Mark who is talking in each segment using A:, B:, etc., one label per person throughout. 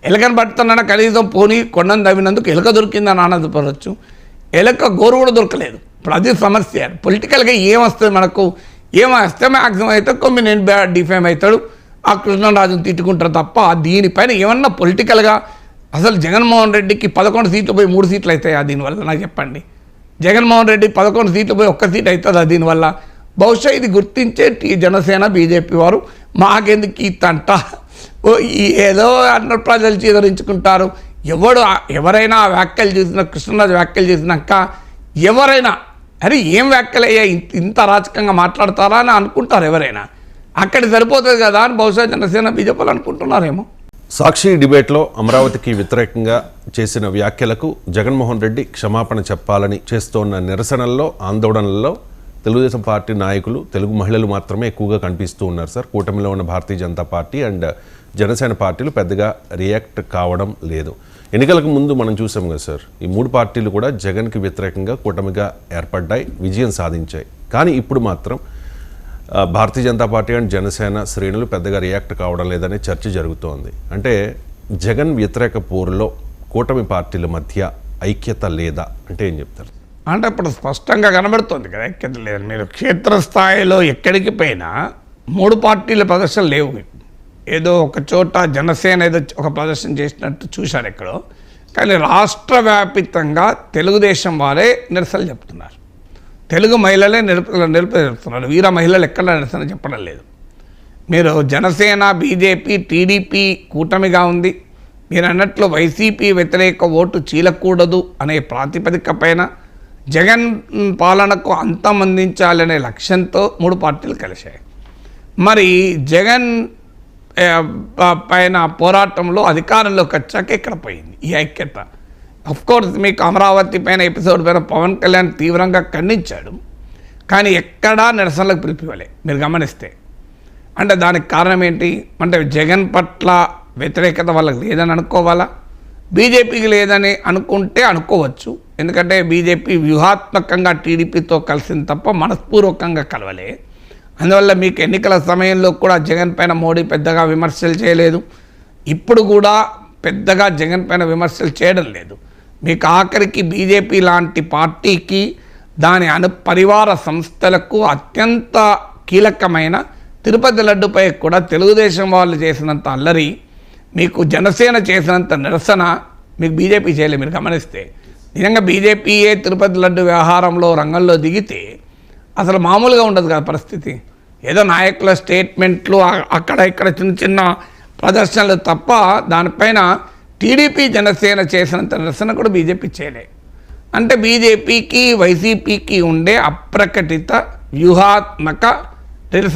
A: ఎలకను పడుతున్నా కనీసం పోనీ కొండను తవ్వినందుకు ఎలక దొరికిందని ఆనందపడవచ్చు. ఎలక గోరు కూడా దొరకలేదు. ఇప్పుడు అది సమస్య. పొలిటికల్గా ఏమొస్తుంది మనకు, ఏమొస్తే మ్యాక్సిమం అయితే కొమ్మినేని డిఫేమ్ అవుతాడు, ఆ కృష్ణరాజును తిట్టుకుంటారు తప్ప దీనిపైన ఏమన్నా పొలిటికల్గా అసలు జగన్మోహన్ రెడ్డికి 11 సీట్లు పోయి 3 సీట్లు అవుతాయా దీనివల్ల? నాకు చెప్పండి. జగన్మోహన్ రెడ్డి 11 సీట్లు పోయి 1 సీట్ అవుతుందా దీనివల్ల? బహుశా ఇది గుర్తించే జనసేన బీజేపీ వారు మాకెందుకు ఈ తంట, ఏదో అన్న ప్రజలు చీదరించుకుంటారు. ఎవరైనా ఆ వ్యాఖ్యలు చేసిన కృష్ణరాజు వ్యాఖ్యలు చేసినాక ఎవరైనా అరే ఏం వ్యాఖ్యలు అయ్యా, ఇంత అరాచకంగా మాట్లాడతారా అని అనుకుంటారు ఎవరైనా. అక్కడ సరిపోతుంది కదా అని బహుశా జనసేన బీజేపీలు అనుకుంటున్నారేమో.
B: సాక్షి డిబేట్లో అమరావతికి వ్యతిరేకంగా చేసిన వ్యాఖ్యలకు జగన్మోహన్ రెడ్డి క్షమాపణ చెప్పాలని చేస్తోన్న నిరసనల్లో, ఆందోళనల్లో తెలుగుదేశం పార్టీ నాయకులు, తెలుగు మహిళలు మాత్రమే ఎక్కువగా కనిపిస్తూ ఉన్నారు సార్. కూటమిలో ఉన్న భారతీయ జనతా పార్టీ అండ్ జనసేన పార్టీలు పెద్దగా రియాక్ట్ కావడం లేదు. ఎన్నికలకు ముందు మనం చూసాం కదా సార్, ఈ 3 పార్టీలు కూడా జగన్కి వ్యతిరేకంగా కూటమిగా ఏర్పడ్డాయి, విజయం సాధించాయి. కానీ ఇప్పుడు మాత్రం భారతీయ జనతా పార్టీ అండ్ జనసేన శ్రేణులు పెద్దగా రియాక్ట్ కావడం లేదనే చర్చ జరుగుతోంది. అంటే జగన్ వ్యతిరేక పోరులో కూటమి పార్టీల మధ్య ఐక్యత లేదా అంటే ఏం చెప్తారు?
A: అంటే ఇప్పుడు స్పష్టంగా కనబడుతుంది కదా ఐక్యత లేదని. మీరు క్షేత్రస్థాయిలో ఎక్కడికి పోయినా 3 పార్టీల ప్రదర్శనలు లేవు. ఏదో ఒక చోట జనసేన ఏదో ఒక ప్రదర్శన చేసినట్టు చూశారు ఎక్కడో, కానీ రాష్ట్ర వ్యాపితంగా తెలుగుదేశం వారే నిరసనలు చెప్తున్నారు. తెలుగు మహిళలే చెప్తున్నారు. వీర మహిళలు ఎక్కడ నిరసన చెప్పడం లేదు. మీరు జనసేన, బీజేపీ, టీడీపీ కూటమిగా ఉంది. మీరు అన్నట్లు వైసీపీ వ్యతిరేక ఓటు చీలకూడదు అనే ప్రాతిపదిక పైన జగన్ పాలనకు అంతం అందించాలనే లక్ష్యంతో 3 పార్టీలు కలిశాయి. మరి జగన్ పైన పోరాటంలో అధికారంలోకి వచ్చాక ఇక్కడ పోయింది ఈ ఐక్యత. కోర్స్ మీకు అమరావతి పైన ఎపిసోడ్ పైన పవన్ కళ్యాణ్ తీవ్రంగా ఖండించాడు, కానీ ఎక్కడా నిరసనలకు పిలిపివ్వలే మీరు గమనిస్తే. అంటే దానికి కారణం ఏంటి అంటే జగన్ పట్ల వ్యతిరేకత వాళ్ళకి లేదని అనుకోవాలా, బీజేపీకి లేదని అనుకుంటే అనుకోవచ్చు. ఎందుకంటే బీజేపీ వ్యూహాత్మకంగా టీడీపీతో కలిసింది తప్ప మనస్పూర్వకంగా కలవలే. అందువల్ల మీకు ఎన్నికల సమయంలో కూడా జగన్ పైన మోడీ పెద్దగా విమర్శలు చేయలేదు, ఇప్పుడు కూడా పెద్దగా జగన్ పైన విమర్శలు చేయడం లేదు. మీకు ఆఖరికి బీజేపీ లాంటి పార్టీకి దాని పరివార సంస్థలకు అత్యంత కీలకమైన తిరుపతి లడ్డుపై కూడా తెలుగుదేశం వాళ్ళు చేసినంత అల్లరి, మీకు జనసేన చేసినంత నిరసన మీకు బీజేపీ చేయలేదు. మీరు గమనిస్తే నిజంగా బీజేపీయే తిరుపతి లడ్డు వ్యవహారంలో రంగంలో దిగితే అసలు మామూలుగా ఉండదు కదా పరిస్థితి. ఏదో నాయకుల స్టేట్మెంట్లు అక్కడ ఇక్కడ చిన్న చిన్న ప్రదర్శనలు తప్ప దానిపైన టీడీపీ జనసేన చేసినంత నిరసన కూడా బీజేపీ చేయలే. అంటే బీజేపీకి వైసీపీకి ఉండే అప్రకటిత వ్యూహాత్మక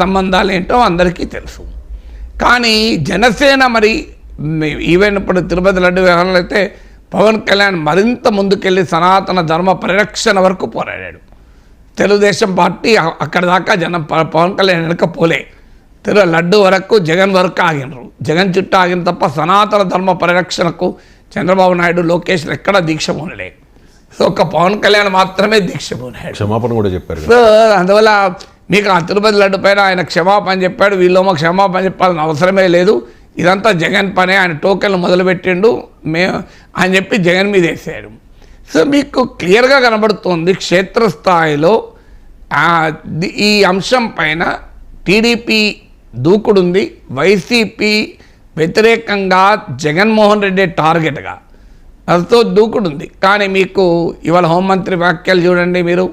A: సంబంధాలు ఏంటో అందరికీ తెలుసు. కానీ జనసేన మరి ఈవెన్ ఇప్పుడు తిరుపతి లడ్డు వ్యవహారంలో అయితే పవన్ కళ్యాణ్ మరింత ముందుకెళ్ళి సనాతన ధర్మ పరిరక్షణ వరకు పోరాడాడు. తెలుగుదేశం పార్టీ అక్కడ దాకా పవన్ కళ్యాణ్ వెనకపోలే, లడ్డు వరకు జగన్ వరకు ఆగినరు. జగన్ చుట్టూ ఆగిన తప్ప సనాతన ధర్మ పరిరక్షణకు చంద్రబాబు నాయుడు, లోకేష్ ఎక్కడ దీక్ష పూనలే. సో ఒక పవన్ కళ్యాణ్ మాత్రమే దీక్ష పూనాడు,
B: క్షమాపణ కూడా చెప్పారు.
A: సో అందువల్ల మీకు ఆ తిరుపతి లడ్డు పైన ఆయన క్షమాపణ చెప్పాడు, వీళ్ళేమో క్షమాపణ చెప్పాలని అవసరమే లేదు, ఇదంతా జగన్ పనే, ఆయన టోకెన్లు మొదలుపెట్టిండు అని చెప్పి జగన్ మీద వేసాడు. సో మీకు క్లియర్గా కనబడుతుంది క్షేత్రస్థాయిలో ఈ అంశం పైన టీడీపీ దూకుడుంది, వైసీపీ వ్యతిరేకంగా జగన్మోహన్ రెడ్డి టార్గెట్గా అదితో దూకుడుంది. కానీ మీకు ఇవాళ హోంమంత్రి వ్యాఖ్యలు చూడండి, మీరు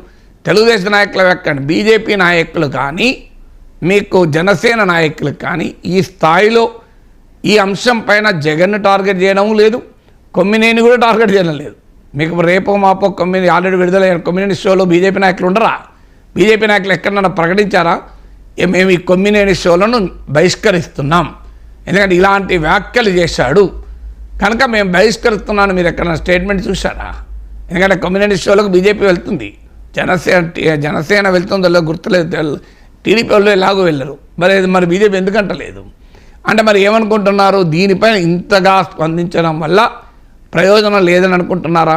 A: తెలుగుదేశం నాయకుల వ్యాఖ్యలు, బీజేపీ నాయకులు కానీ మీకు జనసేన నాయకులు కానీ ఈ స్థాయిలో ఈ అంశం పైన జగన్ను టార్గెట్ చేయడం లేదు, కొమ్మినేని కూడా టార్గెట్ చేయడం లేదు. మీకు రేపో మాపో కొమ్మినేని ఆల్రెడీ విడుదలైన కొమ్మినేని షోలో బీజేపీ నాయకులు ఉండరా? బీజేపీ నాయకులు ఎక్కడన్నా ప్రకటించారా మేము ఈ కొమ్మినేని షోలను బహిష్కరిస్తున్నాం, ఎందుకంటే ఇలాంటి వ్యాఖ్యలు చేశాడు కనుక మేము బహిష్కరిస్తున్నాను, మీరు ఎక్కడన్నా స్టేట్మెంట్ చూశారా? ఎందుకంటే కొమ్మినేని షోలకు బీజేపీ వెళ్తుంది, జనసేన వెళ్తుందో గుర్తులేదు, టీడీపీ వాళ్ళు ఎలాగో వెళ్ళరు, మరి బీజేపీ ఎందుకంటలేదు? అంటే మరి ఏమనుకుంటున్నారు, దీనిపైన ఇంతగా స్పందించడం వల్ల ప్రయోజనం లేదని అనుకుంటున్నారా?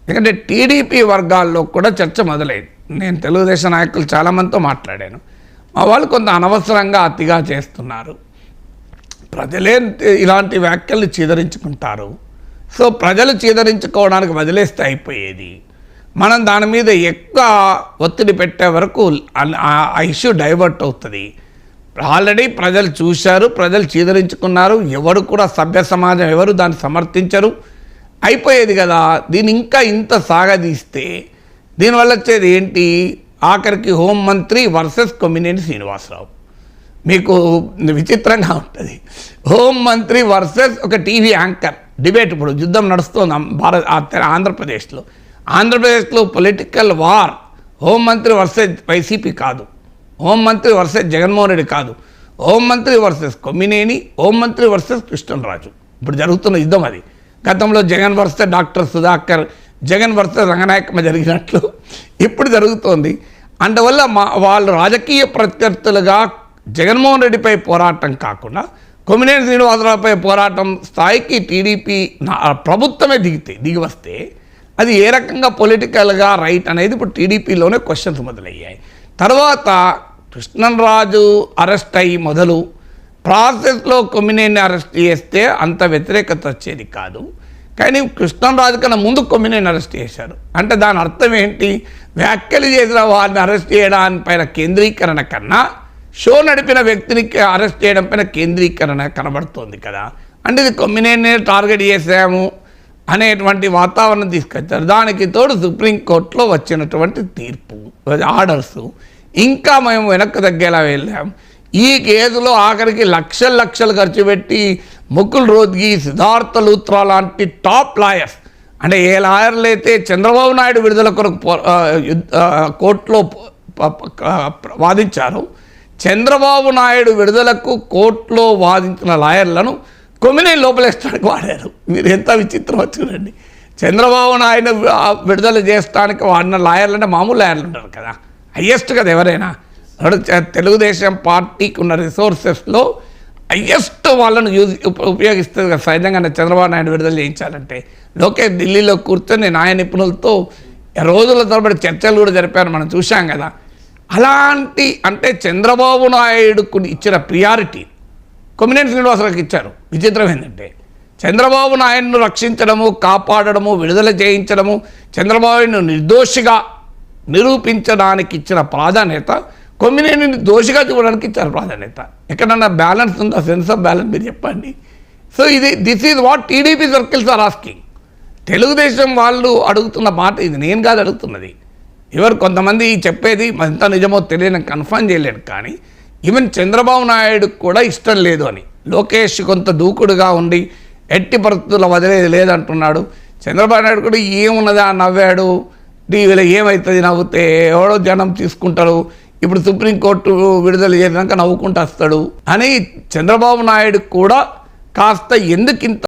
A: ఎందుకంటే టీడీపీ వర్గాల్లో కూడా చర్చ మొదలైంది. నేను తెలుగుదేశం నాయకులు చాలామందితో మాట్లాడాను, మా వాళ్ళు కొంత అనవసరంగా అతిగా చేస్తున్నారు, ప్రజలే ఇలాంటి వ్యాఖ్యల్ని చీదరించుకుంటారు. సో ప్రజలు చీదరించుకోవడానికి వదిలేస్తే అయిపోయేది. మనం దాని మీద ఎక్కువ ఒత్తిడి పెట్టే వరకు ఆ ఇష్యూ డైవర్ట్ అవుతుంది. ఆల్రెడీ ప్రజలు చూశారు, ప్రజలు చీదరించుకున్నారు. ఎవరు కూడా సభ్య సమాజం ఎవరు దాన్ని సమర్థించరు. అయిపోయేది కదా. దీన్ని ఇంకా ఇంత సాగదీస్తే దీనివల్ల వచ్చేది ఏంటి? ఆఖరికి హోంమంత్రి వర్సెస్ కొమ్మినేని శ్రీనివాసరావు. మీకు విచిత్రంగా ఉంటుంది. హోంమంత్రి వర్సెస్ ఒక టీవీ యాంకర్ డిబేట్. ఇప్పుడు యుద్ధం నడుస్తుంది ఆంధ్రప్రదేశ్లో పొలిటికల్ వార్. హోంమంత్రి వర్సెస్ వైసీపీ కాదు, హోంమంత్రి వర్సెస్ జగన్మోహన్ రెడ్డి కాదు, హోంమంత్రి వర్సెస్ కొమ్మినేని, హోంమంత్రి వర్సెస్ కృష్ణరాజు. ఇప్పుడు జరుగుతున్న యుద్ధం అది. గతంలో Jagan versus doctor Sudhakar, Jagan versus Ranganayakamma జరిగినట్లు ఇప్పుడు జరుగుతోంది. అందువల్ల వాళ్ళు రాజకీయ ప్రత్యర్థులుగా జగన్మోహన్ రెడ్డిపై పోరాటం కాకుండా కొమ్మినేని శ్రీనివాసరావుపై పోరాటం స్థాయికి టీడీపీ ప్రభుత్వమే దిగి వస్తే అది ఏ రకంగా పొలిటికల్గా రైట్ అనేది ఇప్పుడు టీడీపీలోనే క్వశ్చన్స్ మొదలయ్యాయి. తర్వాత కృష్ణరాజు అరెస్ట్ అయ్యి మొదలు ప్రాసెస్లో కొమ్మినేని అరెస్ట్ చేస్తే అంత వ్యతిరేకత వచ్చేది కాదు. కానీ కృష్ణరాజు కన్నా ముందు కొమ్మినేని అరెస్ట్ చేశారు. అంటే దాని అర్థం ఏంటి? వ్యాఖ్యలు చేసిన వారిని అరెస్ట్ చేయడానిపైన కేంద్రీకరణ కన్నా షో నడిపిన వ్యక్తిని అరెస్ట్ చేయడం పైన కేంద్రీకరణ కనబడుతోంది కదా. అంటే ఇది కొమ్మినేని టార్గెట్ చేసాము అనేటువంటి వాతావరణం తీసుకొచ్చారు. దానికి తోడు సుప్రీంకోర్టులో వచ్చినటువంటి తీర్పు, ఆర్డర్స్ ఇంకా మేము వెనక్కి తగ్గేలా వెళ్ళాం. ఈ కేసులో ఆఖరికి లక్షలు ఖర్చు పెట్టి ముకుల్ రోద్గి, సిద్ధార్థ లూత్రా లాంటి టాప్ లాయర్స్, అంటే ఏ లాయర్లు అయితే చంద్రబాబు నాయుడు విడుదల కొరకు కోర్టులో వాదించారు, చంద్రబాబు నాయుడు విడుదలకు కోర్టులో వాదించిన లాయర్లను కొమ్మినేని లోపలేసడానికి వాడారు. మీరు ఎంత విచిత్రం చూడండి. చంద్రబాబు నాయుడు విడుదల చేయడానికి వాడిన లాయర్లు అంటే మామూలు లాయర్లు ఉంటారు కదా, హయ్యెస్ట్ కదా ఎవరైనా. తెలుగుదేశం పార్టీకి ఉన్న రిసోర్సెస్లో హయ్యెస్ట్ వాళ్ళను ఉపయోగిస్తుంది కదా సహజంగా చంద్రబాబు నాయుడు విడుదల చేయించాలంటే. లోకేష్ ఢిల్లీలో కూర్చొని న్యాయ నిపుణులతో రోజుల తరబడి చర్చలు కూడా జరిపారు, మనం చూసాం కదా. అలాంటి అంటే చంద్రబాబు నాయుడుకు ఇచ్చిన ప్రియారిటీ కొమ్మినేని శ్రీనివాసరావుకి ఇచ్చారు. విచిత్రం ఏంటంటే చంద్రబాబు నాయుడును రక్షించడము, కాపాడడము, విడుదల చేయించడము, చంద్రబాబును నిర్దోషిగా నిరూపించడానికి ఇచ్చిన ప్రాధాన్యత కొమ్మినేనిని దోషిగా చూడడానికి ఇచ్చారు ప్రాధాన్యత. ఎక్కడన్నా బ్యాలెన్స్ ఉందా? సెన్స్ ఆఫ్ బ్యాలెన్స్ మీరు చెప్పండి. So this is what TDP circles are asking. Telugu Desam వాళ్ళు అడుగుతున్న మాట ఇది, నేను కాదు అడుగుతున్నది. ఎవరు కొంతమంది చెప్పేది ఎంత నిజమో తెలియని కన్ఫర్మ్ చేయలేను. కానీ ఈవెన్ చంద్రబాబు నాయుడుకు కూడా ఇష్టం లేదు అని. లోకేష్ కొంత దూకుడుగా ఉండి ఎట్టి పరిస్థితుల్లో వదిలేది లేదంటున్నాడు. చంద్రబాబు నాయుడు కూడా ఏమున్నదా నవ్వాడు, టీవీలో ఏమవుతుంది నవ్వుతే, ఎవడో జనం తీసుకుంటారు, ఇప్పుడు సుప్రీంకోర్టు విడుదల చేసినాక నవ్వుకుంటూ వస్తాడు అని చంద్రబాబు నాయుడు కూడా కాస్త ఎందుకు ఇంత